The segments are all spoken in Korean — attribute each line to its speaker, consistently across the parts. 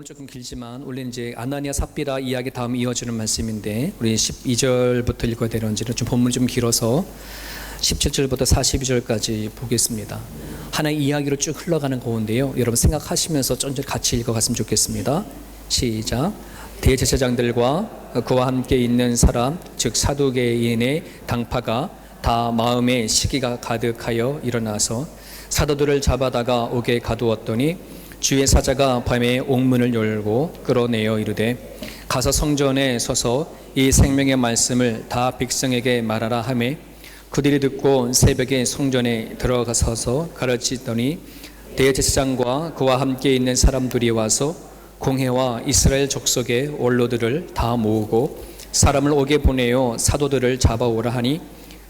Speaker 1: 오늘 조금 길지만 원래 이제 아나니아 삽비라 이야기 다음 이어지는 말씀인데 우리 12절부터 읽어야 되는지는 좀 본문이 좀 길어서 17절부터 42절까지 보겠습니다. 하나의 이야기로 쭉 흘러가는 가운데요, 여러분 생각하시면서 천천히 같이 읽어갔으면 좋겠습니다. 시작. 대제사장들과 그와 함께 있는 사람 즉 사두개인의 당파가 다 마음에 시기가 가득하여 일어나서 사도들을 잡아다가 옥에 가두었더니 주의 사자가 밤에 옥문을 열고 끌어내어 이르되 가서 성전에 서서 이 생명의 말씀을 다 백성에게 말하라 하매 그들이 듣고 새벽에 성전에 들어가서서 가르치더니 대제사장과 그와 함께 있는 사람들이 와서 공회와 이스라엘 족속의 원로들을 다 모으고 사람을 옥에 보내어 사도들을 잡아오라 하니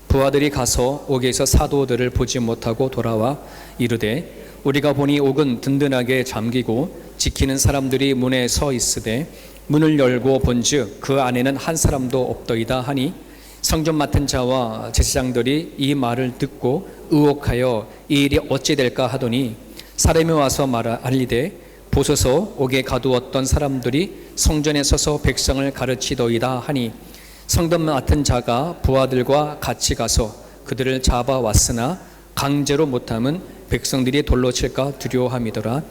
Speaker 1: 부하들이 가서 옥에서 사도들을 보지 못하고 돌아와 이르되 우리가 보니 옥은 든든하게 잠기고 지키는 사람들이 문에 서 있으되 문을 열고 본즉 그 안에는 한 사람도 없더이다 하니 성전 맡은 자와 제사장들이 이 말을 듣고 의혹하여 이 일이 어찌 될까 하더니 사람이 와서 말하리되 보소서 옥에 가두었던 사람들이 성전에 서서 백성을 가르치더이다 하니 성전 맡은 자가 부하들과 같이 가서 그들을 잡아왔으나 강제로 못함은 백성들이 돌로 칠까 두려워함이더라.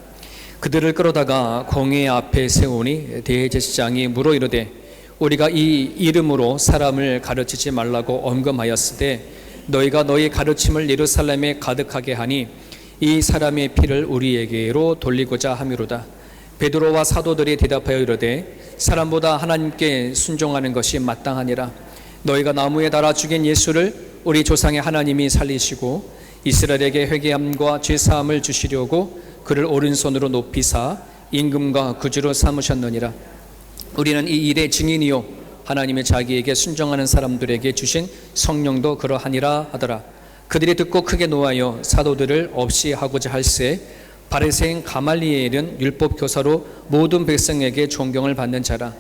Speaker 1: 그들을 끌어다가 공회 앞에 세우니 대제사장이 물어 이르되 우리가 이 이름으로 사람을 가르치지 말라고 엄금하였으되 너희가 너희 가르침을 예루살렘에 가득하게 하니 이 사람의 피를 우리에게로 돌리고자 함이로다. 베드로와 사도들이 대답하여 이르되 사람보다 하나님께 순종하는 것이 마땅하니라. 너희가 나무에 달아 죽인 예수를 우리 조상의 하나님이 살리시고 이스라엘에게 회개함과 죄사함을 주시려고 그를 오른손으로 높이사 임금과 구주로 삼으셨느니라. 우리는 이 일의 증인이요 하나님의 자기에게 순종하는 사람들에게 주신 성령도 그러하니라 하더라. 그들이 듣고 크게 노하여 사도들을 없이 하고자 할세 바리새인 가말리엘은 율법 교사로 모든 백성에게 존경을 받는 자라.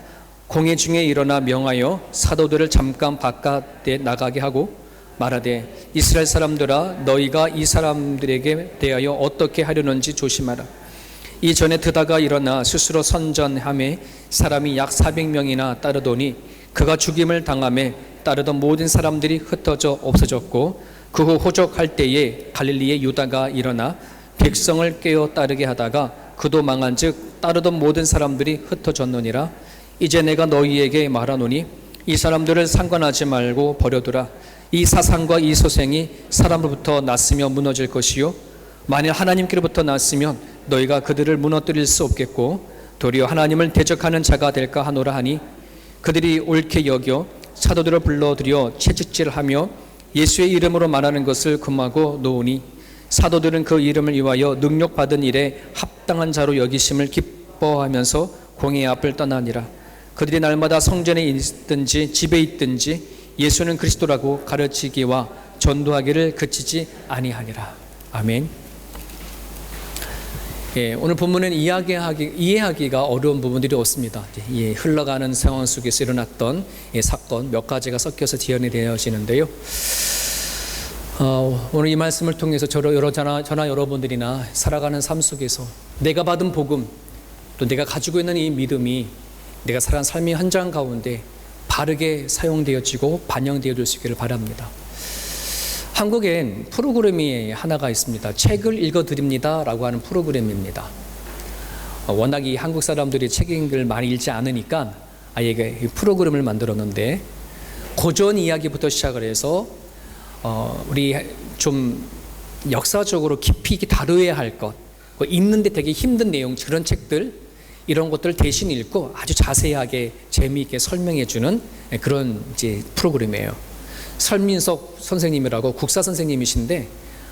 Speaker 1: 공회 중에 일어나 명하여 사도들을 잠깐 바깥에 나가게 하고 말하되 이스라엘 사람들아 너희가 이 사람들에게 대하여 어떻게 하려는지 조심하라. 이전에 드다가 일어나 스스로 선전하매 사람이 약 400명이나 따르더니 그가 죽임을 당하매 따르던 모든 사람들이 흩어져 없어졌고 그 후 호적할 때에 갈릴리의 유다가 일어나 백성을 깨어 따르게 하다가 그도 망한즉 따르던 모든 사람들이 흩어졌느니라. 이제 내가 너희에게 말하노니 이 사람들을 상관하지 말고 버려두라. 이 사상과 이 소생이 사람으로부터 났으며 무너질 것이요 만일 하나님께로부터 났으면 너희가 그들을 무너뜨릴 수 없겠고 도리어 하나님을 대적하는 자가 될까 하노라 하니 그들이 옳게 여겨 사도들을 불러들여 채찍질하며 예수의 이름으로 말하는 것을 금하고 놓으니 사도들은 그 이름을 위하여 능력받은 일에 합당한 자로 여기심을 기뻐하면서 공회 앞을 떠나니라. 그들이 날마다 성전에 있든지 집에 있든지 예수는 그리스도라고 가르치기와 전도하기를 그치지 아니하니라. 아멘. 예, 오늘 본문은 이해하기가 어려운 부분들이 없습니다. 예, 흘러가는 상황 속에서 일어났던 사건 몇 가지가 섞여서 지연이 되어지는데요. 오늘 이 말씀을 통해서 저나 여러분들이나 살아가는 삶 속에서 내가 받은 복음 또 내가 가지고 있는 이 믿음이 내가 살아가는 삶의 현장 가운데 바르게 사용되어지고 반영되어질 수 있기를 바랍니다. 한국엔 프로그램이 하나가 있습니다. 책을 읽어드립니다 라고 하는 프로그램입니다. 워낙 이 한국 사람들이 책을 많이 읽지 않으니까 아예 이 프로그램을 만들었는데 고전 이야기부터 시작을 해서 우리 좀 역사적으로 깊이 다루어야 할 것, 읽는데 되게 힘든 내용 그런 책들 이런 것들을 대신 읽고 아주 자세하게 재미있게 설명해 주는 그런 이제 프로그램이에요. 설민석 선생님이라고 국사 선생님이신데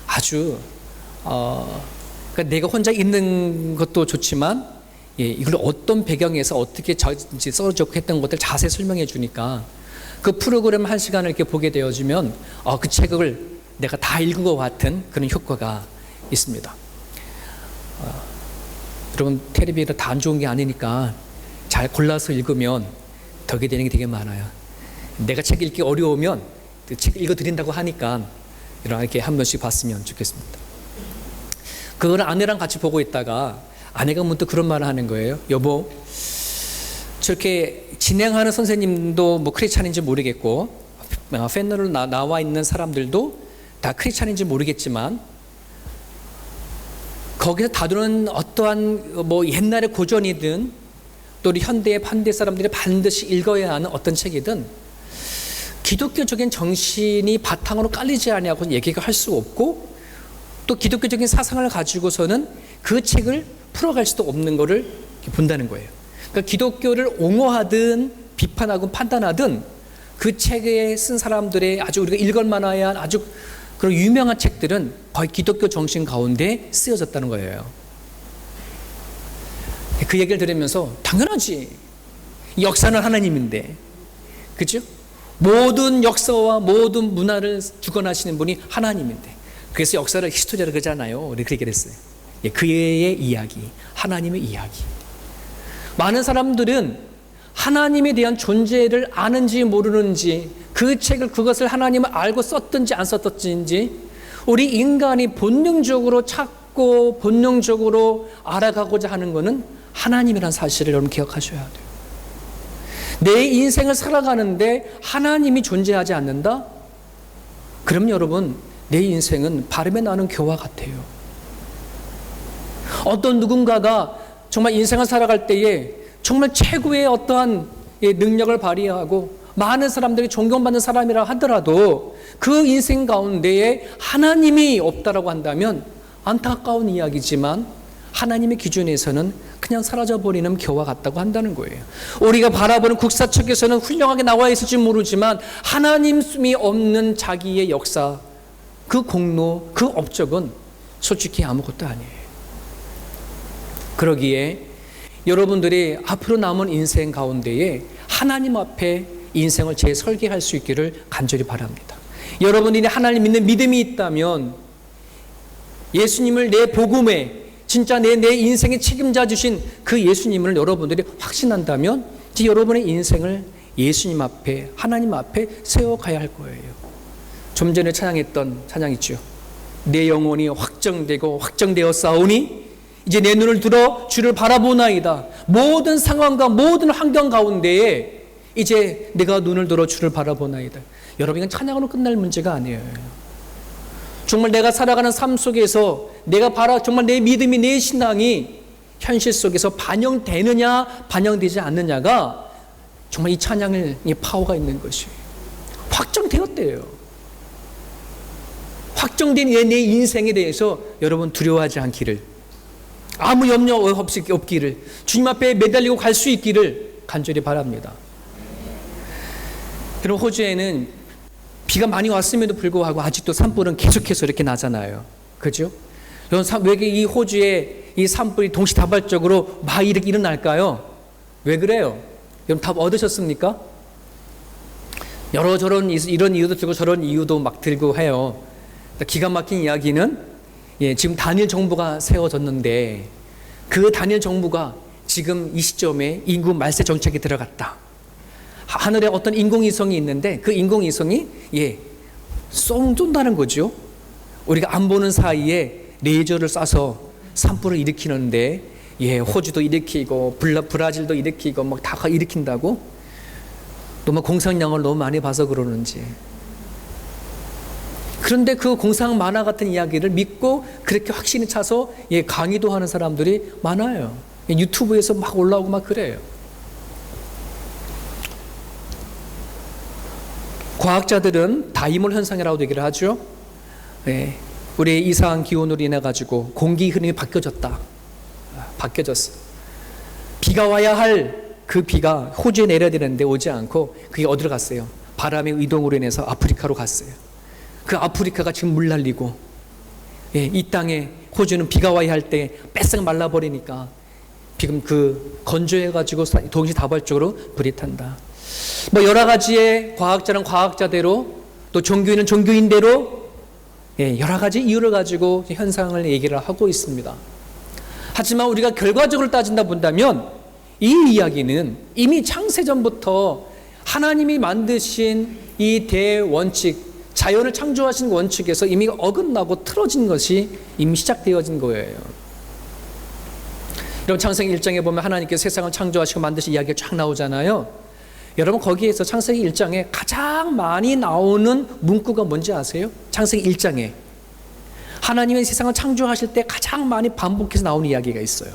Speaker 1: 아주 그러니까 내가 혼자 읽는 것도 좋지만 이걸 어떤 배경에서 어떻게 써졌고 했던 것들 자세히 설명해 주니까 그 프로그램 한 시간을 이렇게 보게 되어지면 그 책을 내가 다 읽은 것 같은 그런 효과가 있습니다. 여러분 텔레비가 다 안 좋은 게 아니니까 잘 골라서 읽으면 덕이 되는 게 되게 많아요. 내가 책 읽기 어려우면 책 읽어드린다고 하니까 이렇게 한 번씩 봤으면 좋겠습니다. 그걸 아내랑 같이 보고 있다가 아내가 문득 그런 말을 하는 거예요. 여보, 저렇게 진행하는 선생님도 뭐 크리스찬인지 모르겠고 패널로 나와 있는 사람들도 다 크리스찬인지 모르겠지만 거기서 다루는 어떠한 뭐 옛날의 고전이든 또 우리 현대의 반대 사람들이 반드시 읽어야 하는 어떤 책이든 기독교적인 정신이 바탕으로 깔리지 않냐고 얘기가 할 수 없고 또 기독교적인 사상을 가지고서는 그 책을 풀어갈 수도 없는 것을 본다는 거예요. 그러니까 기독교를 옹호하든 비판하고 판단하든 그 책에 쓴 사람들의 아주 우리가 읽을 만한 아주 그런 유명한 책들은 거의 기독교 정신 가운데 쓰여졌다는 거예요. 그 얘기를 들으면서 당연하지. 역사는 하나님인데. 그죠? 모든 역사와 모든 문화를 주관하시는 분이 하나님인데. 그래서 역사를 히스토리라 그러잖아요. 우리 그렇게 그랬어요. 그의 이야기, 하나님의 이야기. 많은 사람들은 하나님에 대한 존재를 아는지 모르는지 그 책을 그것을 하나님을 알고 썼든지 안 썼든지 우리 인간이 본능적으로 찾고 본능적으로 알아가고자 하는 것은 하나님이라는 사실을 여러분 기억하셔야 돼요. 내 인생을 살아가는데 하나님이 존재하지 않는다? 그럼 여러분 내 인생은 바람에 나는 교와 같아요. 어떤 누군가가 정말 인생을 살아갈 때에 정말 최고의 어떠한 능력을 발휘하고 많은 사람들이 존경받는 사람이라 하더라도 그 인생 가운데에 하나님이 없다라고 한다면 안타까운 이야기지만 하나님의 기준에서는 그냥 사라져버리는 교와 같다고 한다는 거예요. 우리가 바라보는 국사책에서는 훌륭하게 나와 있을지 모르지만 하나님이 없는 자기의 역사, 그 공로, 그 업적은 솔직히 아무것도 아니에요. 그러기에 여러분들이 앞으로 남은 인생 가운데에 하나님 앞에 인생을 재설계할 수 있기를 간절히 바랍니다. 여러분들이 하나님 믿는 믿음이 있다면 예수님을 내 복음에 진짜 내 인생의 책임져 주신 그 예수님을 여러분들이 확신한다면 이제 여러분의 인생을 예수님 앞에 하나님 앞에 세워가야 할 거예요. 좀 전에 찬양했던 찬양 있죠. 내 영혼이 확정되고 확정되었사오니 이제 내 눈을 들어 주를 바라보나이다. 모든 상황과 모든 환경 가운데에 이제 내가 눈을 들어 주를 바라보나이다. 여러분 이건 찬양으로 끝날 문제가 아니에요. 정말 내가 살아가는 삶 속에서 내가 정말 내 믿음이 내 신앙이 현실 속에서 반영되느냐 반영되지 않느냐가 정말 이 찬양의 파워가 있는 것이에요. 확정되었대요. 확정된 내 인생에 대해서 여러분 두려워하지 않기를, 아무 염려 없기를, 주님 앞에 매달리고 갈 수 있기를 간절히 바랍니다. 여러분 호주에는 비가 많이 왔음에도 불구하고 아직도 산불은 계속해서 이렇게 나잖아요. 그죠? 여러분 왜 이 호주에 이 산불이 동시다발적으로 막 이렇게 일어날까요? 왜 그래요? 여러분 답 얻으셨습니까? 여러저런 이런 이유도 들고 저런 이유도 막 들고 해요. 기가 막힌 이야기는 지금 단일 정부가 세워졌는데 그 단일 정부가 지금 이 시점에 인구 말세 정책에 들어갔다. 하늘에 어떤 인공위성이 있는데 그 인공위성이 쏙 쏜다는 거죠. 우리가 안 보는 사이에 레이저를 쏴서 산불을 일으키는데 호주도 일으키고 브라질도 일으키고 막 다 일으킨다고? 너무 공상영화를 너무 많이 봐서 그러는지. 그런데 그 공상 만화 같은 이야기를 믿고 그렇게 확신이 차서 강의도 하는 사람들이 많아요. 유튜브에서 막 올라오고 막 그래요. 과학자들은 다이몰 현상이라고 얘기를 하죠. 우리의 이상한 기온으로 인해 가지고 공기 흐름이 바뀌어졌어. 비가 와야 할 그 비가 호주에 내려야 되는데 오지 않고 그게 어디로 갔어요? 바람의 이동으로 인해서 아프리카로 갔어요. 그 아프리카가 지금 물 날리고 이 땅에 호주는 비가 와야 할 때 뺏싹 말라버리니까 지금 그 건조해가지고 동시다발적으로 불이 탄다. 뭐 여러 가지의 과학자는 과학자대로 또 종교인은 종교인대로 여러 가지 이유를 가지고 현상을 얘기를 하고 있습니다. 하지만 우리가 결과적으로 따진다 본다면 이 이야기는 이미 창세전부터 하나님이 만드신 이 대원칙, 자연을 창조하신 원칙에서 이미 어긋나고 틀어진 것이 이미 시작되어진 거예요. 여러분 창세기 1장에 보면 하나님께서 세상을 창조하시고 만드신 이야기가 쫙 나오잖아요. 여러분 거기에서 창세기 1장에 가장 많이 나오는 문구가 뭔지 아세요? 창세기 1장에 하나님의 세상을 창조하실 때 가장 많이 반복해서 나오는 이야기가 있어요.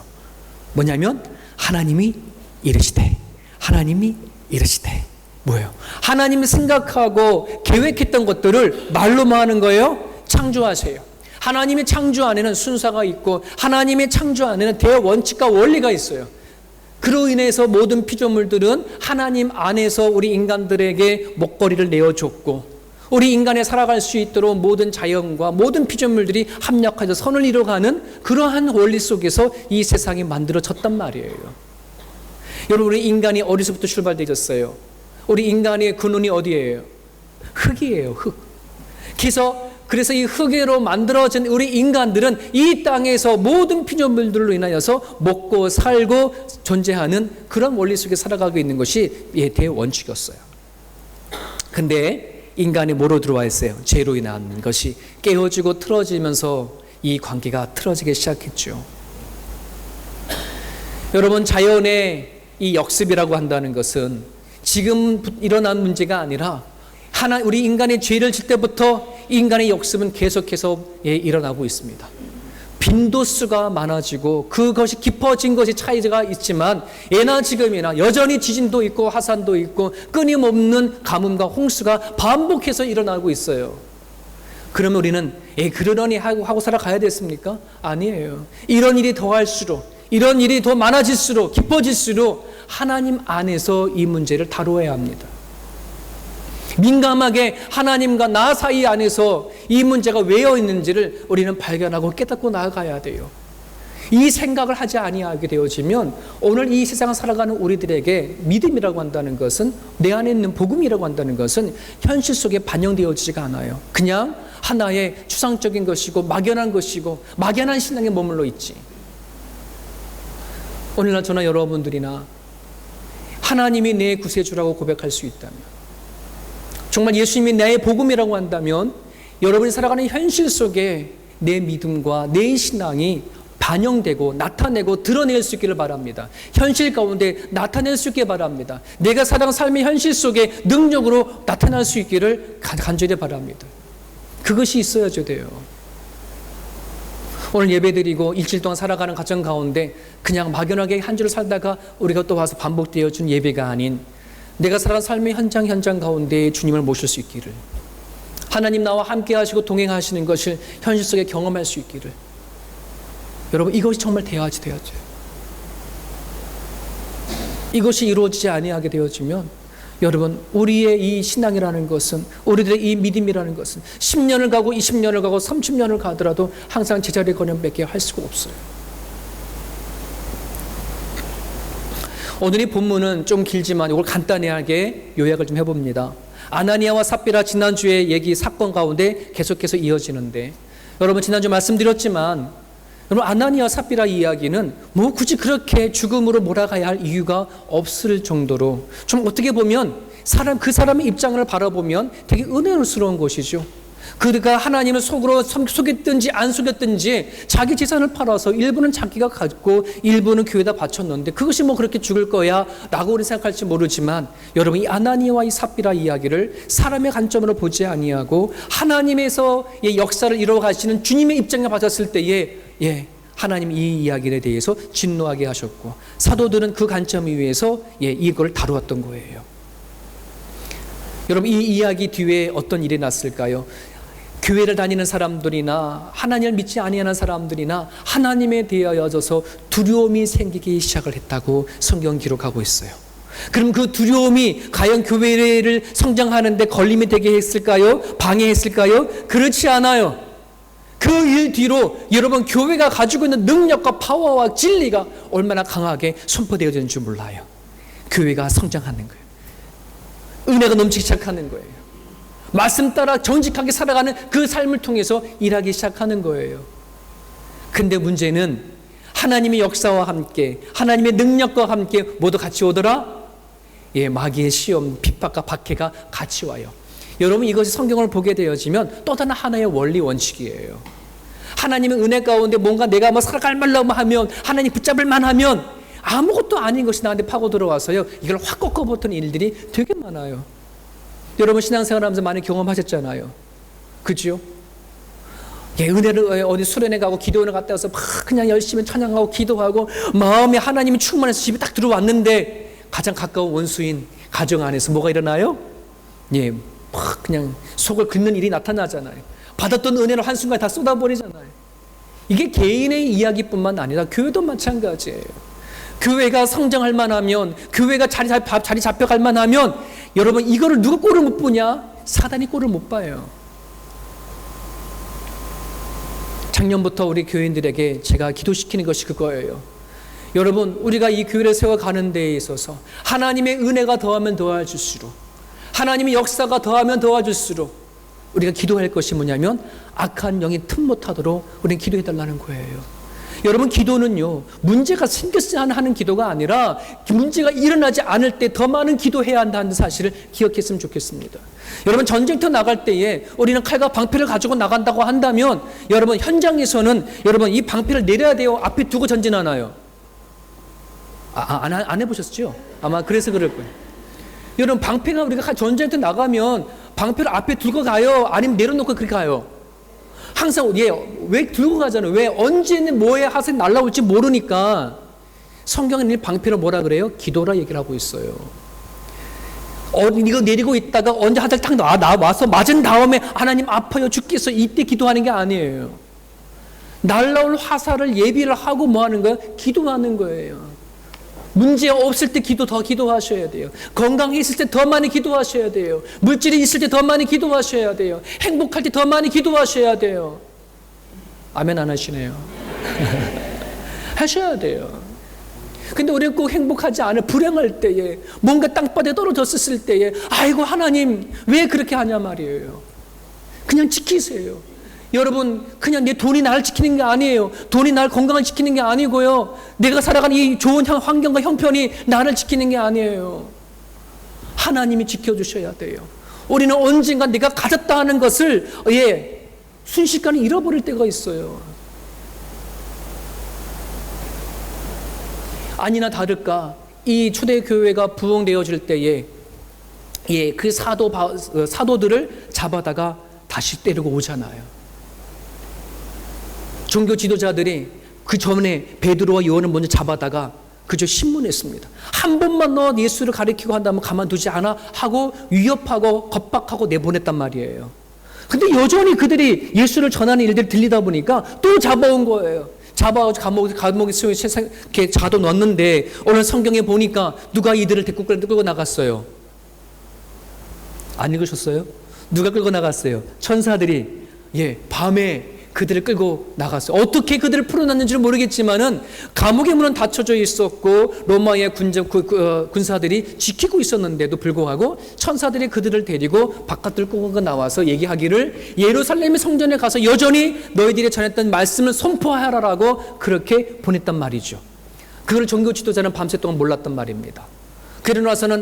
Speaker 1: 뭐냐면 하나님이 이르시되, 하나님이 이르시되. 뭐예요? 하나님이 생각하고 계획했던 것들을 말로만 하는 거예요? 창조하세요. 하나님의 창조 안에는 순서가 있고 하나님의 창조 안에는 대원칙과 원리가 있어요. 그로 인해서 모든 피조물들은 하나님 안에서 우리 인간들에게 먹거리를 내어줬고 우리 인간이 살아갈 수 있도록 모든 자연과 모든 피조물들이 합력해서 선을 이뤄가는 그러한 원리 속에서 이 세상이 만들어졌단 말이에요. 여러분 우리 인간이 어디서부터 출발되었어요? 우리 인간의 근원이 어디예요? 흙이에요. 흙. 그래서 이 흙으로 만들어진 우리 인간들은 이 땅에서 모든 피조물들로 인하여서 먹고 살고 존재하는 그런 원리 속에 살아가고 있는 것이 대원칙이었어요. 근데 인간이 뭐로 들어와 있어요? 죄로 인한 것이 깨어지고 틀어지면서 이 관계가 틀어지기 시작했죠. 여러분 자연의 이 역습이라고 한다는 것은 지금 일어난 문제가 아니라 우리 인간의 죄를 질 때부터 인간의 역습은 계속해서 일어나고 있습니다. 빈도수가 많아지고 그것이 깊어진 것이 차이가 있지만 예나 지금이나 여전히 지진도 있고 화산도 있고 끊임없는 가뭄과 홍수가 반복해서 일어나고 있어요. 그러면 우리는 그러려니 하고 살아가야 됐습니까? 아니에요. 이런 일이 더할수록 이런 일이 더 많아질수록 깊어질수록 하나님 안에서 이 문제를 다루어야 합니다. 민감하게 하나님과 나 사이 안에서 이 문제가 왜 있는지를 우리는 발견하고 깨닫고 나아가야 돼요. 이 생각을 하지 아니하게 되어지면 오늘 이 세상을 살아가는 우리들에게 믿음이라고 한다는 것은 내 안에 있는 복음이라고 한다는 것은 현실 속에 반영되어지지가 않아요. 그냥 하나의 추상적인 것이고 막연한 것이고 막연한 신앙에 머물러 있지. 오늘날 저나 여러분들이나 하나님이 내 구세주라고 고백할 수 있다면 정말 예수님이 나의 복음이라고 한다면 여러분이 살아가는 현실 속에 내 믿음과 내 신앙이 반영되고 나타내고 드러낼 수 있기를 바랍니다. 현실 가운데 나타낼 수 있게 바랍니다. 내가 살아가는 삶의 현실 속에 능력으로 나타날 수 있기를 간절히 바랍니다. 그것이 있어야죠 돼요. 오늘 예배드리고 일주일 동안 살아가는 가정 가운데 그냥 막연하게 한 주를 살다가 우리가 또 와서 반복되어준 예배가 아닌 내가 살아가는 삶의 현장 가운데 주님을 모실 수 있기를, 하나님 나와 함께 하시고 동행하시는 것을 현실 속에 경험할 수 있기를, 여러분 이것이 정말 되어야죠. 이것이 이루어지지 아니하게 되어지면 여러분 우리의 이 신앙이라는 것은, 우리들의 이 믿음이라는 것은 10년을 가고 20년을 가고 30년을 가더라도 항상 제자리에 거념밖에 할 수가 없어요. 오늘 이 본문은 좀 길지만 이걸 간단하게 요약을 좀 해봅니다. 아나니아와 삽비라 지난주의 얘기 사건 가운데 계속해서 이어지는데, 여러분 지난주 말씀드렸지만 여러분 아나니아와 삽비라 이야기는 뭐 굳이 그렇게 죽음으로 몰아가야 할 이유가 없을 정도로 좀 어떻게 보면 그 사람의 입장을 바라보면 되게 은혜스러운 것이죠. 그가 하나님을 속으로 속였든지 안 속였든지 자기 재산을 팔아서 일부는 자기가 갖고 일부는 교회에다 바쳤는데 그것이 뭐 그렇게 죽을 거야 라고 우리 생각할지 모르지만, 여러분 이 아나니아와 이 삽비라 이야기를 사람의 관점으로 보지 아니하고 하나님에서의 역사를 이루어가시는 주님의 입장에 봤을 때에 하나님 이 이야기에 대해서 진노하게 하셨고 사도들은 그 관점 위에서 이걸 다루었던 거예요. 여러분 이 이야기 뒤에 어떤 일이 났을까요? 교회를 다니는 사람들이나 하나님을 믿지 아니하는 사람들이나 하나님에 대하여서 두려움이 생기기 시작을 했다고 성경 기록하고 있어요. 그럼 그 두려움이 과연 교회를 성장하는 데 걸림이 되게 했을까요? 방해했을까요? 그렇지 않아요. 그 일 뒤로 여러분 교회가 가지고 있는 능력과 파워와 진리가 얼마나 강하게 선포되어지는 줄 몰라요. 교회가 성장하는 거예요. 은혜가 넘치기 시작하는 거예요. 말씀 따라 정직하게 살아가는 그 삶을 통해서 일하기 시작하는 거예요. 근데 문제는 하나님의 역사와 함께 하나님의 능력과 함께 모두 같이 오더라? 마귀의 시험, 핍박과 박해가 같이 와요. 여러분 이것이 성경을 보게 되어지면 또 다른 하나의 원리 원칙이에요. 하나님의 은혜 가운데 뭔가 내가 뭐 살아갈 만하면 하면, 하나님 붙잡을 만하면 아무것도 아닌 것이 나한테 파고 들어와서요, 이걸 확 꺾어버리는 일들이 되게 많아요. 여러분 신앙생활하면서 많이 경험하셨잖아요. 그죠? 예, 은혜를 어디 수련회 가고 기도원에 갔다 와서 막 그냥 열심히 찬양하고 기도하고 마음에 하나님이 충만해서 집에 딱 들어왔는데 가장 가까운 원수인 가정 안에서 뭐가 일어나요? 예, 막 그냥 속을 긁는 일이 나타나잖아요. 받았던 은혜를 한순간에 다 쏟아버리잖아요. 이게 개인의 이야기뿐만 아니라 교회도 마찬가지예요. 교회가 성장할 만하면, 교회가 자리 잡혀갈 만하면, 여러분 이거를 누가 꼴을 못 보냐? 사단이 꼴을 못 봐요. 작년부터 우리 교인들에게 제가 기도시키는 것이 그거예요. 여러분, 우리가 이 교회를 세워가는 데에 있어서 하나님의 은혜가 더하면 더할수록, 하나님의 역사가 더하면 더할수록 우리가 기도할 것이 뭐냐면 악한 영이 틈 못하도록 우리는 기도해달라는 거예요. 여러분, 기도는요, 문제가 생겼어야 하는 기도가 아니라 문제가 일어나지 않을 때 더 많은 기도해야 한다는 사실을 기억했으면 좋겠습니다. 여러분, 전쟁터 나갈 때에 우리는 칼과 방패를 가지고 나간다고 한다면, 여러분 현장에서는 여러분 이 방패를 내려야 돼요? 앞에 두고 전진하나요? 안 해보셨죠? 아마 그래서 그럴 거예요. 여러분, 방패가 우리가 전쟁터 나가면 방패를 앞에 들고 가요? 아니면 내려놓고 그렇게 가요? 항상 왜 들고 가잖아요. 왜 언제는 뭐에 하선이 날라올지 모르니까 성경은 이 방패를 뭐라 그래요? 기도라 얘기를 하고 있어요. 이거 내리고 있다가 언제 하다 탁 나와서 맞은 다음에 하나님 아파요 죽겠어 이때 기도하는 게 아니에요. 날라올 화살을 예비를 하고 뭐 하는 거예요? 기도하는 거예요. 문제 없을 때 더 기도하셔야 돼요. 건강해 있을 때 더 많이 기도하셔야 돼요. 물질이 있을 때 더 많이 기도하셔야 돼요. 행복할 때 더 많이 기도하셔야 돼요. 아멘 안 하시네요. 하셔야 돼요. 근데 우리는 꼭 행복하지 않아. 불행할 때에, 뭔가 땅바닥에 떨어졌을 때에, 아이고 하나님 왜 그렇게 하냐 말이에요. 그냥 지키세요. 여러분, 그냥 내 돈이 나를 지키는 게 아니에요. 돈이 나를 건강을 지키는 게 아니고요. 내가 살아가는 이 좋은 환경과 형편이 나를 지키는 게 아니에요. 하나님이 지켜주셔야 돼요. 우리는 언젠가 내가 가졌다 하는 것을 순식간에 잃어버릴 때가 있어요. 아니나 다를까 이 초대교회가 부흥되어질 때에 그 사도들을 잡아다가 다시 때리고 오잖아요. 종교 지도자들이 그 전에 베드로와 요한을 먼저 잡아다가 그저 신문했습니다. 한 번만 너 예수를 가리키고 한다면 가만두지 않아 하고 위협하고 겁박하고 내보냈단 말이에요. 근데 여전히 그들이 예수를 전하는 일들이 들리다 보니까 또 잡아온 거예요. 잡아가지고 감옥에 이렇게 자도 넣었는데 오늘 성경에 보니까 누가 이들을 데리고 끌고 나갔어요? 안 읽으셨어요? 누가 끌고 나갔어요? 천사들이 밤에 그들을 끌고 나갔어요. 어떻게 그들을 풀어놨는지는 모르겠지만은 감옥의 문은 닫혀져 있었고 로마의 군사들이 지키고 있었는데도 불구하고 천사들이 그들을 데리고 바깥을 끌고 나와서 얘기하기를 예루살렘의 성전에 가서 여전히 너희들이 전했던 말씀을 선포하라라고 그렇게 보냈단 말이죠. 그걸 종교 지도자는 밤새 동안 몰랐단 말입니다. 그러고 나서는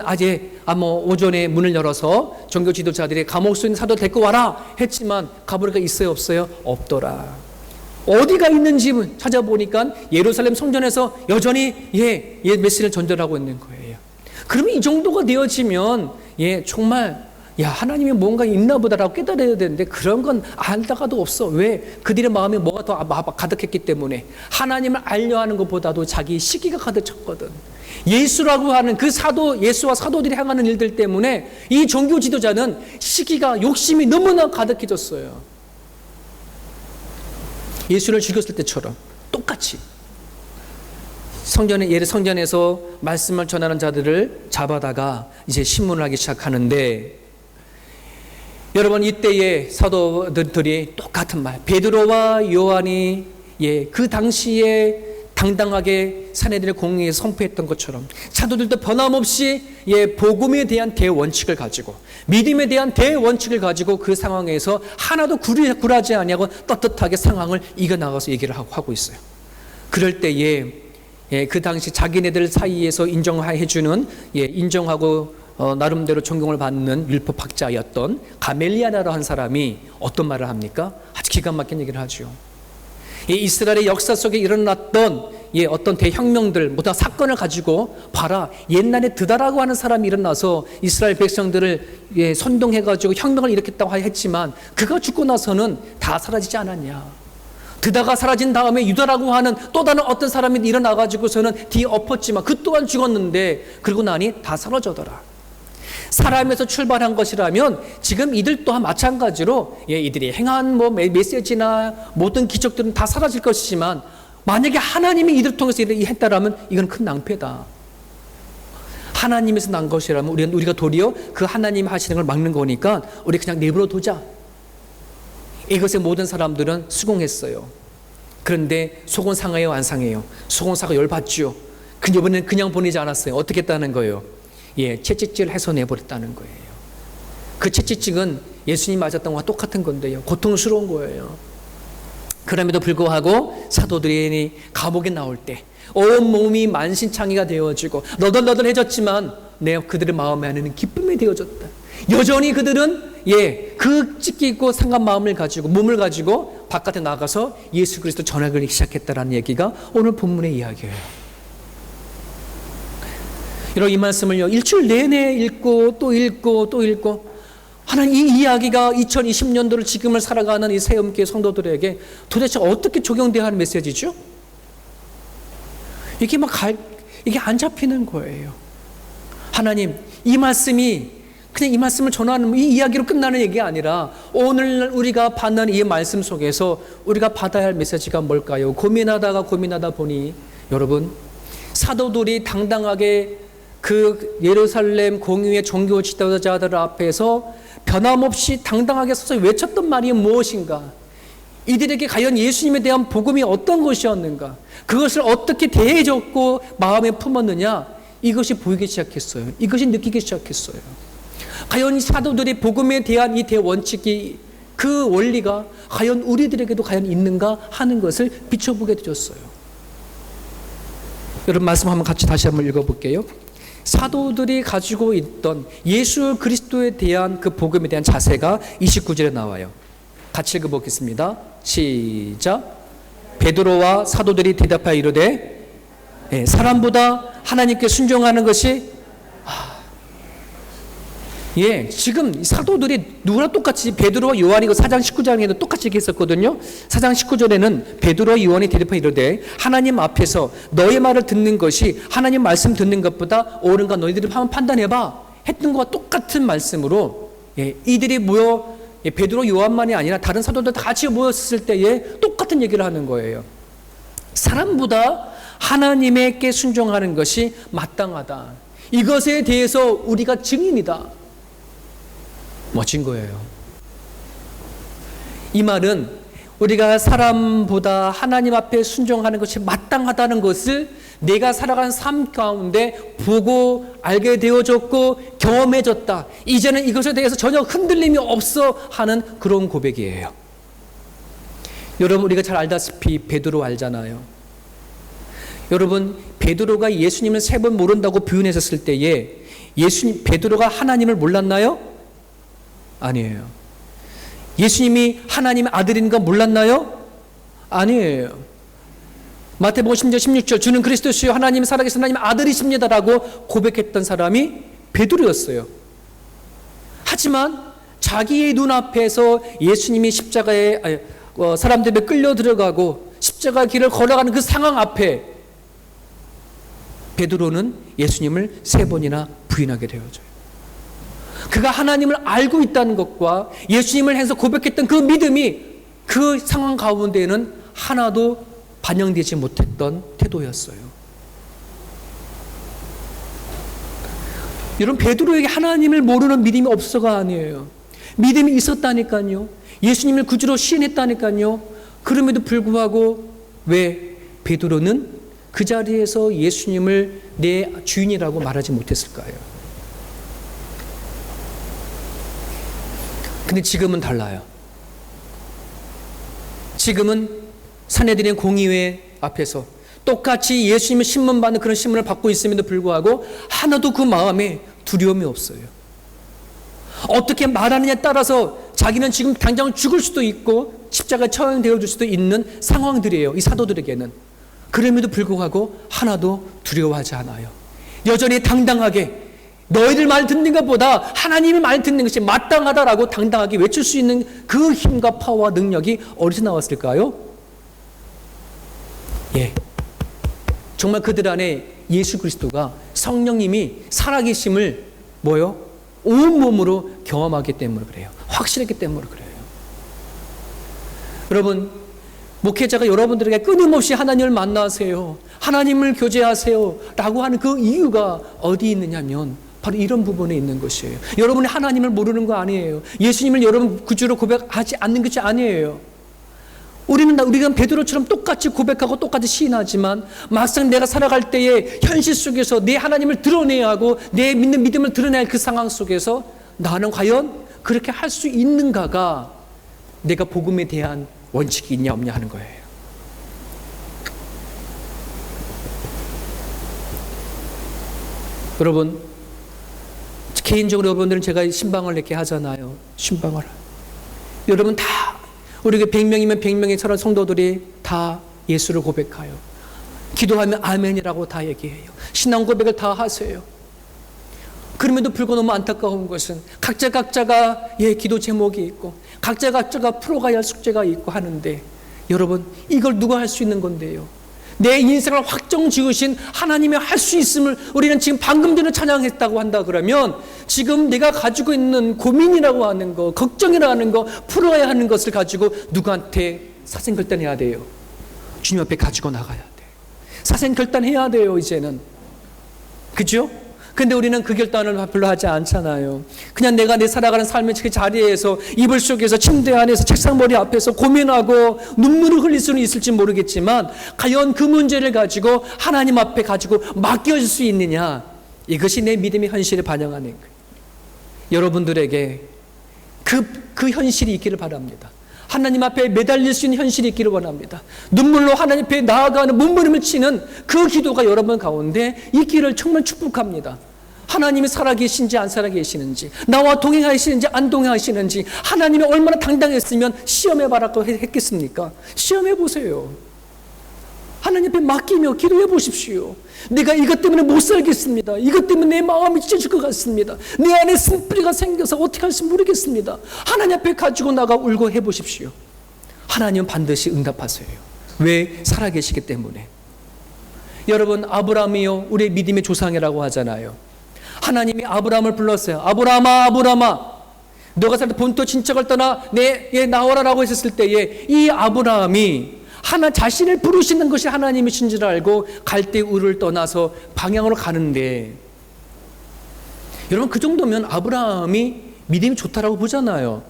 Speaker 1: 오전에 문을 열어서 종교 지도자들이 감옥 속에 있는 사도 데리고 와라 했지만 가보니까 있어요 없어요? 없더라. 어디가 있는지 찾아보니까 예루살렘 성전에서 여전히 메시지를 전달하고 있는 거예요. 그러면 이 정도가 되어지면 정말 하나님이 뭔가 있나 보다라고 깨달아야 되는데 그런 건 알다가도 없어. 왜? 그들의 마음에 뭐가 더 가득했기 때문에 하나님을 알려 하는 것보다도 자기 시기가 가득 찼거든. 예수라고 하는 그 예수와 사도들이 행하는 일들 때문에 이 종교 지도자는 시기가 욕심이 너무나 가득해졌어요. 예수를 죽였을 때처럼 똑같이 성전에서 말씀을 전하는 자들을 잡아다가 이제 신문을 하기 시작하는데 여러분 이때의 사도들이 똑같은 말 베드로와 요한이 그 당시에 당당하게 사내들의 공의에 선포했던 것처럼 사도들도 변함없이 복음에 대한 대원칙을 가지고 믿음에 대한 대원칙을 가지고 그 상황에서 하나도 굴하지 아니하고 떳떳하게 상황을 이겨나가서 얘기를 하고 있어요. 그럴 때에 그 당시 자기네들 사이에서 인정해주는 인정하고 나름대로 존경을 받는 율법학자였던 가멜리아라는 한 사람이 어떤 말을 합니까? 아주 기가 막힌 얘기를 하죠. 이 이스라엘의 역사 속에 일어났던 어떤 대혁명들, 모든 사건을 가지고 봐라, 옛날에 드다라고 하는 사람이 일어나서 이스라엘 백성들을 선동해가지고 혁명을 일으켰다고 했지만 그가 죽고 나서는 다 사라지지 않았냐. 드다가 사라진 다음에 유다라고 하는 또 다른 어떤 사람이 일어나가지고서는 뒤에 엎었지만 그 또한 죽었는데 그러고 나니 다 사라져더라. 사람에서 출발한 것이라면 지금 이들 또한 마찬가지로 이들이 행한 메시지나 모든 기적들은 다 사라질 것이지만 만약에 하나님이 이들을 통해서 이렇게 했다라면 이건 큰 낭패다. 하나님에서 난 것이라면 우리가 도리어 그 하나님 하시는 걸 막는 거니까 우리 그냥 내버려 두자. 이것에 모든 사람들은 수긍했어요. 그런데 속은 상해요, 안 상해요? 속은 상하고 열받죠. 근데 이번에는 그냥 보내지 않았어요. 어떻게 했다는 거예요? 채찍질을 해서 내버렸다는 거예요. 그 채찍질은 예수님 맞았던 것과 똑같은 건데요. 고통스러운 거예요. 그럼에도 불구하고 사도들이 감옥에 나올 때 온몸이 만신창이가 되어지고 너덜너덜해졌지만 그들의 마음 안에는 기쁨이 되어졌다. 여전히 그들은 그 찢기고 상한 마음을 가지고 몸을 가지고 바깥에 나가서 예수 그리스도 전하기 시작했다라는 얘기가 오늘 본문의 이야기예요. 여러분 이 말씀을요 일주일 내내 읽고 또 읽고 또 읽고 하나님 이 이야기가 2020년도를 지금을 살아가는 이 새엄교회 성도들에게 도대체 어떻게 적용돼야 하는 메시지죠? 이게 안 잡히는 거예요. 하나님 이 말씀이 그냥 이 말씀을 전하는 이 이야기로 끝나는 얘기가 아니라 오늘 우리가 받는 이 말씀 속에서 우리가 받아야 할 메시지가 뭘까요? 고민하다 보니 여러분 사도들이 당당하게 그 예루살렘 공의회 종교 지도자들 앞에서 변함없이 당당하게 서서 외쳤던 말이 무엇인가? 이들에게 과연 예수님에 대한 복음이 어떤 것이었는가? 그것을 어떻게 대해줬고 마음에 품었느냐? 이것이 보이기 시작했어요. 이것이 느끼기 시작했어요. 과연 이 사도들이 복음에 대한 이 대원칙이 그 원리가 과연 우리들에게도 과연 있는가 하는 것을 비춰보게 되었어요. 여러분 말씀 한번 같이 다시 한번 읽어볼게요. 사도들이 가지고 있던 예수 그리스도에 대한 그 복음에 대한 자세가 29절에 나와요. 같이 읽어보겠습니다. 시작. 베드로와 사도들이 대답하여 이르되 사람보다 하나님께 순종하는 것이 지금 사도들이 누구나 똑같이 베드로와 요한이 그 4장 19장에도 똑같이 얘기했었거든요. 4장 19절에는 베드로와 요한이 대답하여 이르되 하나님 앞에서 너의 말을 듣는 것이 하나님 말씀 듣는 것보다 옳은가 너희들이 한번 판단해봐 했던 것과 똑같은 말씀으로 이들이 모여 베드로 요한만이 아니라 다른 사도들 다 같이 모였을 때에 똑같은 얘기를 하는 거예요. 사람보다 하나님에게 순종하는 것이 마땅하다. 이것에 대해서 우리가 증인이다. 멋진 거예요. 이 말은 우리가 사람보다 하나님 앞에 순종하는 것이 마땅하다는 것을 내가 살아간 삶 가운데 보고 알게 되어졌고 경험해졌다. 이제는 이것에 대해서 전혀 흔들림이 없어 하는 그런 고백이에요. 여러분 우리가 잘 알다시피 베드로 알잖아요. 여러분 베드로가 예수님을 3번 모른다고 부인했었을 때에 베드로가 하나님을 몰랐나요? 아니에요. 예수님이 하나님의 아들인 거 몰랐나요? 아니에요. 마태복음 10장 16절 주는 그리스도시요 하나님 살아계신 하나님의 아들이십니다라고 고백했던 사람이 베드로였어요. 하지만 자기의 눈앞에서 예수님이 십자가에 사람들에 끌려 들어가고 십자가 길을 걸어가는 그 상황 앞에 베드로는 예수님을 3번이나 부인하게 되어져요. 그가 하나님을 알고 있다는 것과 예수님을 해서 고백했던 그 믿음이 그 상황 가운데에는 하나도 반영되지 못했던 태도였어요. 여러분 베드로에게 하나님을 모르는 믿음이 없어가 아니에요. 믿음이 있었다니까요. 예수님을 구주로 시인했다니까요. 그럼에도 불구하고 왜 베드로는 그 자리에서 예수님을 내 주인이라고 말하지 못했을까요? 근데 지금은 달라요. 지금은 산헤드린 공의회 앞에서 똑같이 예수님의 신문받는 그런 신문을 받고 있음에도 불구하고 하나도 그 마음에 두려움이 없어요. 어떻게 말하느냐에 따라서 자기는 지금 당장 죽을 수도 있고 십자가에 처형되어 줄 수도 있는 상황들이에요. 이 사도들에게는. 그럼에도 불구하고 하나도 두려워하지 않아요. 여전히 당당하게 너희들 말 듣는 것보다 하나님의 말 듣는 것이 마땅하다라고 당당하게 외칠 수 있는 그 힘과 파워와 능력이 어디서 나왔을까요? 정말 그들 안에 예수 그리스도가 성령님이 살아계심을 온몸으로 경험하기 때문에 그래요. 확실했기 때문에 그래요. 여러분, 목회자가 여러분들에게 끊임없이 하나님을 만나세요, 하나님을 교제하세요 라고 하는 그 이유가 어디 있느냐면 바로 이런 부분에 있는 것이에요. 여러분이 하나님을 모르는 거 아니에요. 예수님을 여러분 구주로 고백하지 않는 것이 아니에요. 우리가 베드로처럼 똑같이 고백하고 똑같이 시인하지만 막상 내가 살아갈 때에 현실 속에서 내 하나님을 드러내야 하고 내 믿는 믿음을 드러내야 할 그 상황 속에서 나는 과연 그렇게 할 수 있는가가 내가 복음에 대한 원칙이 있냐 없냐 하는 거예요. 여러분, 개인적으로 여러분들은 제가 신방을 이렇게 하잖아요. 신방을. 여러분 다 우리가 100명이면 100명의 저런 성도들이 다 예수를 고백해요. 기도하면 아멘이라고 다 얘기해요. 신앙 고백을 다 하세요. 그럼에도 불구하고 너무 안타까운 것은 각자가 기도 제목이 있고 각자가 풀어가야 할 숙제가 있고 하는데, 여러분 이걸 누가 할 수 있는 건데요? 내 인생을 확정 지으신 하나님이 할 수 있음을 우리는 지금 방금 전에 찬양했다고 한다 그러면 지금 내가 가지고 있는 고민이라고 하는 거, 걱정이라고 하는 거, 풀어야 하는 것을 가지고 누구한테 사생결단해야 돼요. 주님 앞에 가지고 나가야 돼. 사생결단해야 돼요 이제는. 그죠? 근데 우리는 그 결단을 별로 하지 않잖아요. 그냥 내가 내 살아가는 삶의 그 자리에서 이불 속에서 침대 안에서 책상 머리 앞에서 고민하고 눈물을 흘릴 수는 있을지 모르겠지만 과연 그 문제를 가지고 하나님 앞에 가지고 맡겨질 수 있느냐, 이것이 내 믿음의 현실을 반영하는 거예요. 여러분들에게 그 현실이 있기를 바랍니다. 하나님 앞에 매달릴 수 있는 현실이 있기를 원합니다. 눈물로 하나님 앞에 나아가는 몸부림을 치는 그 기도가 여러분 가운데 있기를 정말 축복합니다. 하나님이 살아계신지 안 살아계시는지, 나와 동행하시는지 안 동행하시는지, 하나님이 얼마나 당당했으면 시험해봐라고 했겠습니까? 시험해보세요. 하나님 앞에 맡기며 기도해 보십시오. 내가 이것 때문에 못 살겠습니다. 이것 때문에 내 마음이 찢어질 것 같습니다. 내 안에 쓴뿌리가 생겨서 어떻게 할지 모르겠습니다. 하나님 앞에 가지고 나가 울고 해보십시오. 하나님은 반드시 응답하세요. 왜? 살아계시기 때문에. 여러분, 아브라함이요 우리의 믿음의 조상이라고 하잖아요. 하나님이 아브라함을 불렀어요. 아브라함아, 아브라함아, 너가 살 때 본토 친척을 떠나 나오라라고 했을 때에 이 아브라함이 자신을 부르시는 것이 하나님이신 줄 알고 갈대 우를 떠나서 방향으로 가는데, 여러분 그 정도면 아브라함이 믿음이 좋다라고 보잖아요.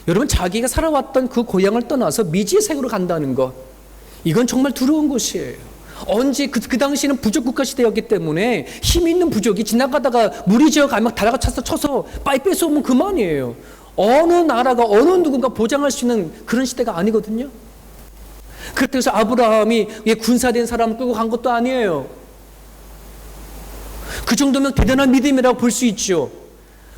Speaker 1: 여러분, 자기가 살아왔던 그 고향을 떠나서 미지의 세계로 간다는 것, 이건 정말 두려운 것이에요. 언제 그 당시에는 부족 국가 시대였기 때문에 힘 있는 부족이 지나가다가 물이 지어가면 다라가 쳐서 빠이 뺏어오면 그만이에요. 어느 나라가 어느 누군가 보장할 수 있는 그런 시대가 아니거든요. 그래서 아브라함이 군사된 사람을 끌고 간 것도 아니에요. 그 정도면 대단한 믿음이라고 볼 수 있죠.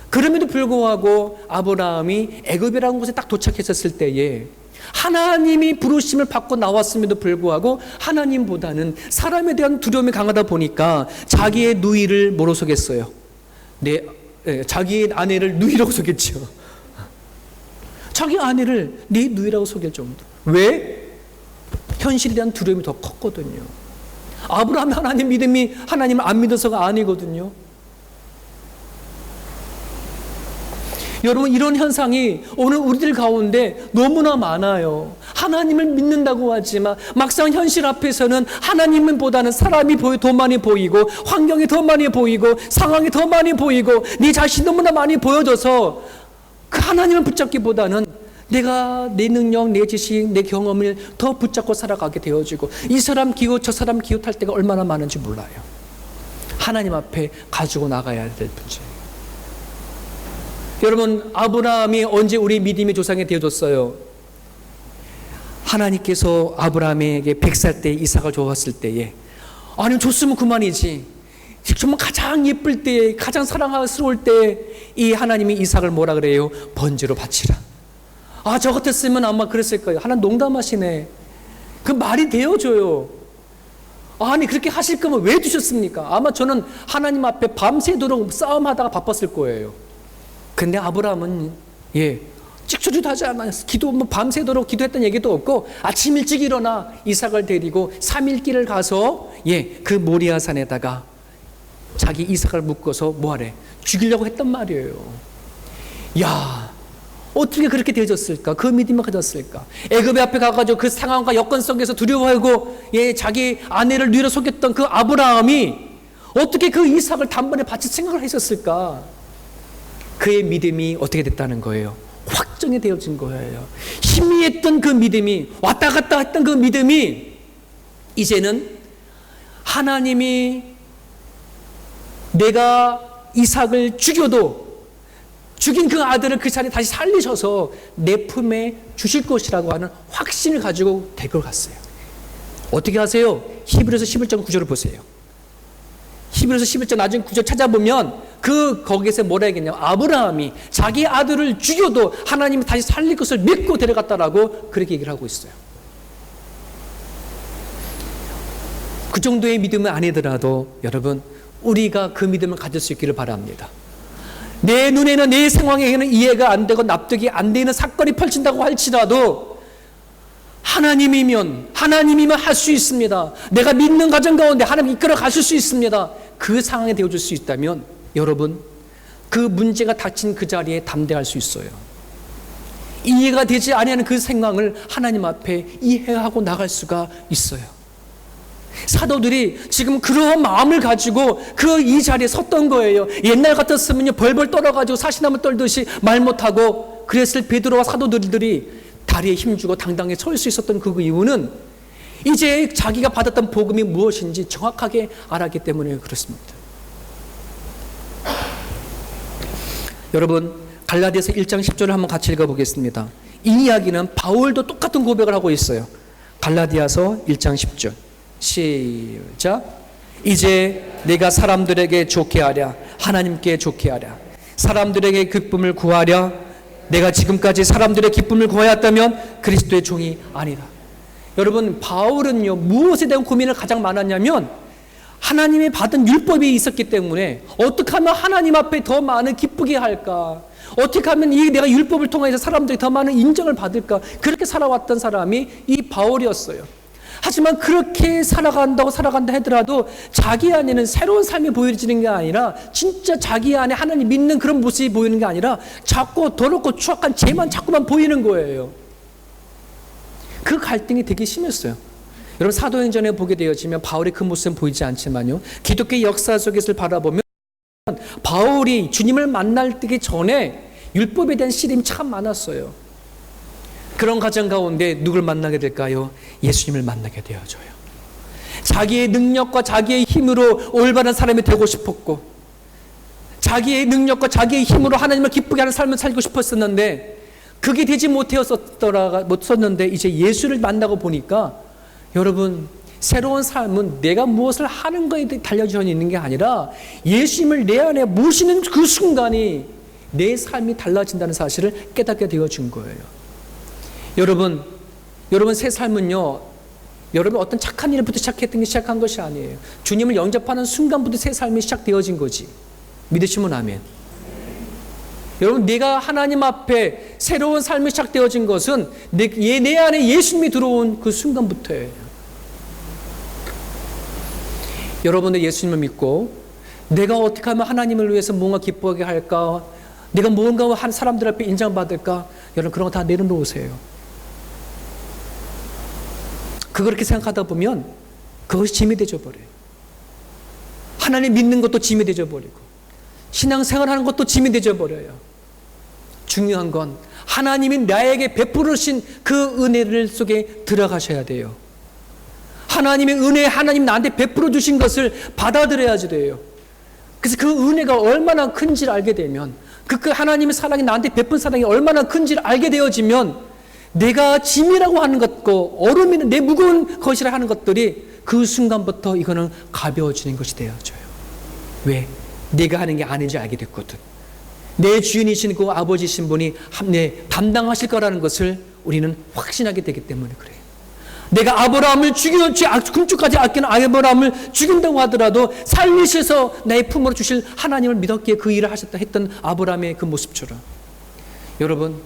Speaker 1: 그럼에도 불구하고 아브라함이 애굽이라는 곳에 딱 도착했었을 때에 하나님이 부르심을 받고 나왔음에도 불구하고 하나님보다는 사람에 대한 두려움이 강하다 보니까 자기의 누이를 뭐로 속였어요? 자기의 아내를 누이라고 속였죠. 자기 아내를 네 누이라고 속일 정도. 왜? 현실에 대한 두려움이 더 컸거든요. 아브라함이 하나님 믿음이 하나님을 안 믿어서가 아니거든요. 여러분, 이런 현상이 오늘 우리들 가운데 너무나 많아요. 하나님을 믿는다고 하지만 막상 현실 앞에서는 하나님보다는 사람이 더 많이 보이고, 환경이 더 많이 보이고, 상황이 더 많이 보이고, 네 자신이 너무나 많이 보여져서 그 하나님을 붙잡기보다는 내가 내 능력, 내 지식, 내 경험을 더 붙잡고 살아가게 되어지고, 이 사람 기웃 저 사람 기웃할 때가 얼마나 많은지 몰라요. 하나님 앞에 가지고 나가야 될 문제예요. 여러분, 아브라함이 언제 우리 믿음의 조상이 되어줬어요? 하나님께서 아브라함에게 100살 때 이삭을 주었을 때에, 아니 줬으면 그만이지, 정말 가장 예쁠 때, 가장 사랑스러울 때 이 하나님이 이삭을 뭐라 그래요? 번제로 바치라. 아, 저 같았으면 아마 그랬을 거예요. 하나님 농담하시네. 그 말이 되어줘요. 아니, 그렇게 하실 거면 왜 두셨습니까? 아마 저는 하나님 앞에 밤새도록 싸움하다가 바빴을 거예요. 근데 아브라함은, 찍소리도 하지 않아요. 밤새도록 기도했던 얘기도 없고, 아침 일찍 일어나 이삭을 데리고 3일 길을 가서, 그 모리아 산에다가 자기 이삭을 묶어서 뭐하래? 죽이려고 했단 말이에요. 야, 어떻게 그렇게 되어졌을까? 그 믿음을 가졌을까? 애굽의 앞에 가가지고 그 상황과 여건 속에서 두려워하고 자기 아내를 뉘러 속였던 그 아브라함이 어떻게 그 이삭을 단번에 바칠 생각을 했었을까? 그의 믿음이 어떻게 됐다는 거예요? 확정이 되어진 거예요. 희미했던 그 믿음이, 왔다 갔다 했던 그 믿음이 이제는 하나님이 내가 이삭을 죽인 그 아들을 그 자리에 다시 살리셔서 내 품에 주실 것이라고 하는 확신을 가지고 데리고 갔어요. 어떻게 하세요? 히브리서 11장 9절을 보세요. 히브리서 11장 나중에 9절 찾아보면 거기에서 뭐라 했겠냐면 아브라함이 자기 아들을 죽여도 하나님이 다시 살릴 것을 믿고 데려갔다라고 그렇게 얘기를 하고 있어요. 그 정도의 믿음은 아니더라도 여러분, 우리가 그 믿음을 가질 수 있기를 바랍니다. 내 눈에는, 내 상황에는 이해가 안 되고 납득이 안 되는 사건이 펼친다고 할지라도 하나님이면 할 수 있습니다. 내가 믿는 가정 가운데 하나님 이끌어 가실 수 있습니다. 그 상황에 되어줄 수 있다면 여러분, 그 문제가 닥친 그 자리에 담대할 수 있어요. 이해가 되지 아니하는 그 상황을 하나님 앞에 이해하고 나갈 수가 있어요. 사도들이 지금 그런 마음을 가지고 이 자리에 섰던 거예요. 옛날 같았으면 벌벌 떨어가지고 사시나무 떨듯이 말 못하고 그랬을 베드로와 사도들이 다리에 힘주고 당당히 설 수 있었던 그 이유는 이제 자기가 받았던 복음이 무엇인지 정확하게 알았기 때문에 그렇습니다. 여러분, 갈라디아서 1장 10절을 한번 같이 읽어보겠습니다. 이 이야기는 바울도 똑같은 고백을 하고 있어요. 갈라디아서 1장 10절 시작. 이제 내가 사람들에게 좋게 하랴 하나님께 좋게 하랴 사람들에게 기쁨을 구하랴 내가 지금까지 사람들의 기쁨을 구하였다면 그리스도의 종이 아니다. 여러분, 바울은요 무엇에 대한 고민을 가장 많았냐면 하나님이 받은 율법이 있었기 때문에 어떻게 하면 하나님 앞에 더 많은 기쁘게 할까, 어떻게 하면 내가 율법을 통해서 사람들이 더 많은 인정을 받을까, 그렇게 살아왔던 사람이 이 바울이었어요. 하지만 그렇게 살아간다 하더라도 자기 안에는 새로운 삶이 보여지는 게 아니라 진짜 자기 안에 하나님 믿는 그런 모습이 보이는 게 아니라 자꾸 더럽고 추악한 죄만 자꾸만 보이는 거예요. 그 갈등이 되게 심했어요. 여러분, 사도행전에 보게 되어지면 바울의 그 모습은 보이지 않지만요, 기독교 역사 속에서 바라보면 바울이 주님을 만날 때기 전에 율법에 대한 시름이 참 많았어요. 그런 가정 가운데 누굴 만나게 될까요? 예수님을 만나게 되어져요. 자기의 능력과 자기의 힘으로 올바른 사람이 되고 싶었고, 자기의 능력과 자기의 힘으로 하나님을 기쁘게 하는 삶을 살고 싶었었는데 그게 되지 못했는데 이제 예수를 만나고 보니까 여러분, 새로운 삶은 내가 무엇을 하는 거에 달려져 있는 게 아니라 예수님을 내 안에 모시는 그 순간이 내 삶이 달라진다는 사실을 깨닫게 되어진 거예요. 여러분 새 삶은요, 여러분 어떤 착한 일부터 시작한 것이 아니에요. 주님을 영접하는 순간부터 새 삶이 시작되어진 거지. 믿으시면 아멘. 여러분, 내가 하나님 앞에 새로운 삶이 시작되어진 것은 내 안에 예수님이 들어온 그 순간부터예요. 여러분들 예수님을 믿고 내가 어떻게 하면 하나님을 위해서 뭔가 기뻐하게 할까, 내가 뭔가 한 사람들 앞에 인정받을까, 여러분 그런 거 다 내려놓으세요. 그렇게 생각하다 보면 그것이 짐이 되져 버려요. 하나님 믿는 것도 짐이 되져 버리고 신앙생활하는 것도 짐이 되져 버려요. 중요한 건 하나님이 나에게 베푸르신 그 은혜를 속에 들어가셔야 돼요. 하나님의 은혜, 하나님 나한테 베풀어 주신 것을 받아들여야지 돼요. 그래서 그 은혜가 얼마나 큰지를 알게 되면, 그 하나님의 사랑이 나한테 베푼 사랑이 얼마나 큰지를 알게 되어지면 내가 짐이라고 하는 것고 얼음이는 내 무거운 것이라 하는 것들이 그 순간부터 이거는 가벼워지는 것이 되어져요. 왜? 내가 하는 게 아닌지 알게 됐거든. 내 주인이신 그 아버지신 분이 담당하실 거라는 것을 우리는 확신하게 되기 때문에 그래요. 내가 아브라함을 금쪽까지 아끼는 아브라함을 죽인다고 하더라도 살리셔서 내 품으로 주실 하나님을 믿었기에 그 일을 하셨다 했던 아브라함의 그 모습처럼, 여러분,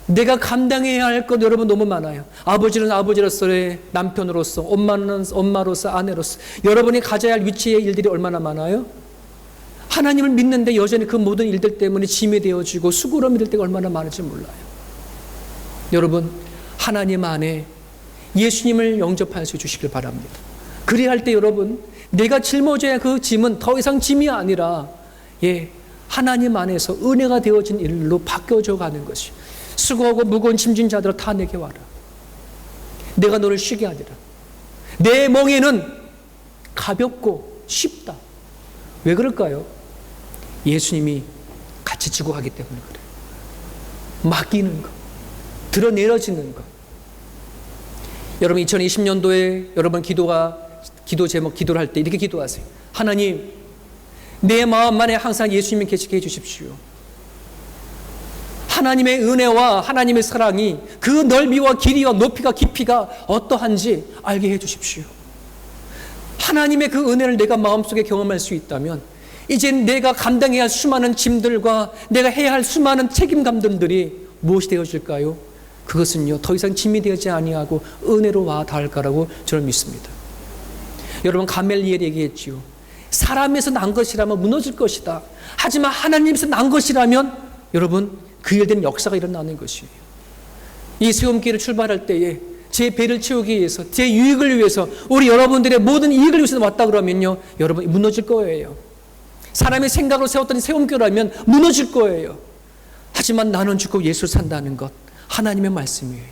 Speaker 1: 내가 감당해야 할 것 여러분 너무 많아요. 아버지는 아버지로서의 남편으로서, 엄마는 엄마로서, 아내로서 여러분이 가져야 할 위치의 일들이 얼마나 많아요. 하나님을 믿는데 여전히 그 모든 일들 때문에 짐이 되어지고 수고로 믿을 때가 얼마나 많은지 몰라요. 여러분, 하나님 안에 예수님을 영접하여 주시길 바랍니다. 그래야 할 때 여러분, 내가 짊어져야 그 짐은 더 이상 짐이 아니라 하나님 안에서 은혜가 되어진 일로 바뀌어져 가는 것이, 수고하고 무거운 짐진 자들아 다 내게 와라. 내가 너를 쉬게 하리라. 내 멍에는 가볍고 쉽다. 왜 그럴까요? 예수님이 같이 지고 가기 때문에 그래요. 맡기는 것, 드러내려지는 것. 여러분, 2020년도에 여러분 기도 제목 기도를 할 때 이렇게 기도하세요. 하나님, 내 마음 안에 항상 예수님이 계시게 해주십시오. 하나님의 은혜와 하나님의 사랑이 그 넓이와 길이와 높이가 깊이가 어떠한지 알게 해주십시오. 하나님의 그 은혜를 내가 마음속에 경험할 수 있다면 이제 내가 감당해야 할 수많은 짐들과 내가 해야 할 수많은 책임감들이 무엇이 되어질까요? 그것은요, 더 이상 짐이 되지 아니하고 은혜로 와 닿을 거라고 저는 믿습니다. 여러분, 가멜리엘이 얘기했지요. 사람에서 난 것이라면 무너질 것이다. 하지만 하나님에서 난 것이라면 여러분, 그 일된 역사가 일어나는 것이에요. 이 시험기를 출발할 때에 제 배를 채우기 위해서, 제 유익을 위해서, 우리 여러분들의 모든 이익을 위해서 왔다 그러면요, 여러분 무너질 거예요. 사람의 생각으로 세웠던 세움교라면 무너질 거예요. 하지만 나는 죽고 예수를 산다는 것, 하나님의 말씀이에요.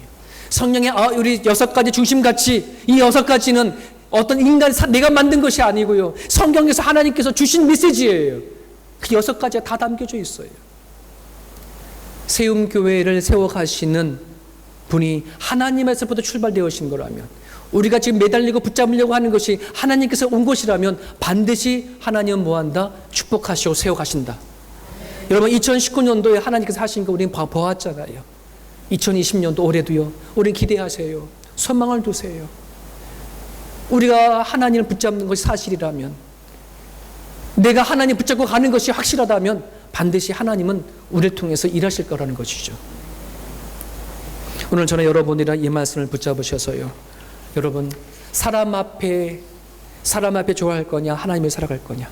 Speaker 1: 성령의 우리 6가지 중심가치, 이 6가지는 어떤 인간 내가 만든 것이 아니고요, 성경에서 하나님께서 주신 메시지예요. 그 6가지가 다 담겨져 있어요. 세움교회를 세워가시는 분이 하나님에서부터 출발되어신 거라면, 우리가 지금 매달리고 붙잡으려고 하는 것이 하나님께서 온 것이라면 반드시 하나님은 뭐한다? 축복하시고 세워가신다. 여러분, 2019년도에 하나님께서 하신 거 우리는 보았잖아요. 2020년도 올해도요, 우리 기대하세요. 소망을 두세요. 우리가 하나님을 붙잡는 것이 사실이라면, 내가 하나님 붙잡고 가는 것이 확실하다면 반드시 하나님은 우리를 통해서 일하실 거라는 것이죠. 오늘 저는 여러분이랑 이 말씀을 붙잡으셔서요, 여러분, 사람 앞에 좋아할 거냐, 하나님을 살아갈 거냐.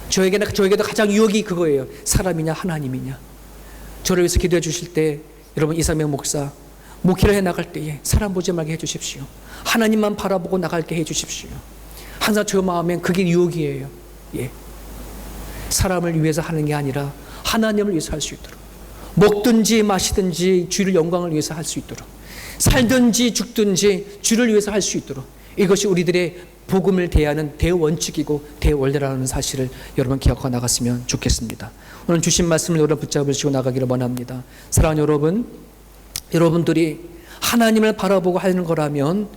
Speaker 1: 저에게도 가장 유혹이 그거예요. 사람이냐 하나님이냐. 저를 위해서 기도해 주실 때 여러분, 이삼영 목사 목회를 해 나갈 때에 사람 보지 말게 해 주십시오. 하나님만 바라보고 나갈게 해 주십시오. 항상 저 마음엔 그게 유혹이에요. 사람을 위해서 하는 게 아니라 하나님을 위해서 할 수 있도록, 먹든지 마시든지 주를 영광을 위해서 할 수 있도록, 살든지 죽든지 주를 위해서 할 수 있도록, 이것이 우리들의 복음을 대하는 대원칙이고 대원례라는 사실을 여러분 기억하고 나갔으면 좋겠습니다. 오늘 주신 말씀을 여러분 붙잡으시고 나가기를 원합니다. 사랑하는 여러분, 여러분들이 하나님을 바라보고 하는 거라면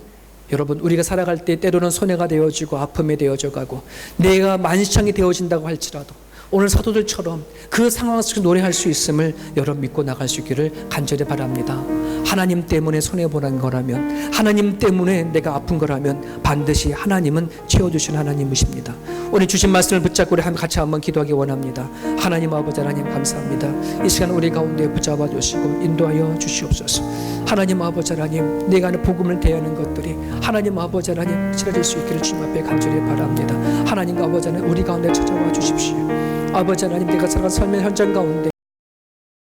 Speaker 1: 여러분, 우리가 살아갈 때 때로는 손해가 되어지고 아픔이 되어져 가고 내가 만시창이 되어진다고 할지라도 오늘 사도들처럼 그 상황 속에서 노래할 수 있음을 여러분 믿고 나갈 수 있기를 간절히 바랍니다. 하나님 때문에 손해보는 거라면, 하나님 때문에 내가 아픈 거라면 반드시 하나님은 채워주시는 하나님이십니다. 오늘 주신 말씀을 붙잡고 우리 같이 한번 기도하기 원합니다. 하나님 아버지, 하나님 감사합니다. 이 시간 우리 가운데 붙잡아 주시고 인도하여 주시옵소서. 하나님 아버지, 하나님, 내가 하는 복음을 대하는 것들이 하나님 아버지, 하나님 치러질 수 있기를 주님 앞에 간절히 바랍니다. 하나님 아버지, 하나님, 우리 가운데 찾아와 주십시오. 아버지 하나님, 내가 살아가는 삶의 현장 가운데